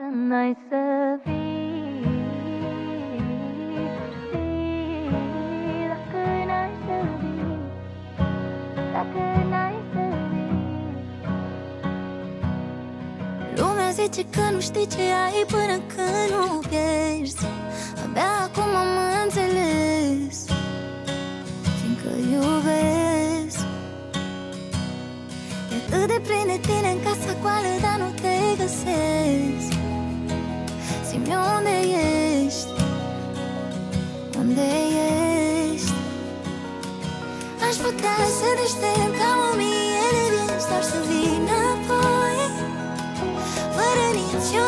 Dacă n-ai să vii, dacă n-ai să vii, dacă n-ai să vii. Lumea zice că nu știi ce ai până când nu pierzi. Abia acum am înțeles, fiindcă iubesc. E atât de plin de tine în casa goală, dar nu te găsesc. Zi-mi unde ești, unde ești. Aș putea să deștept ca 1000 de vieți, doar să vii înapoi, fără nicio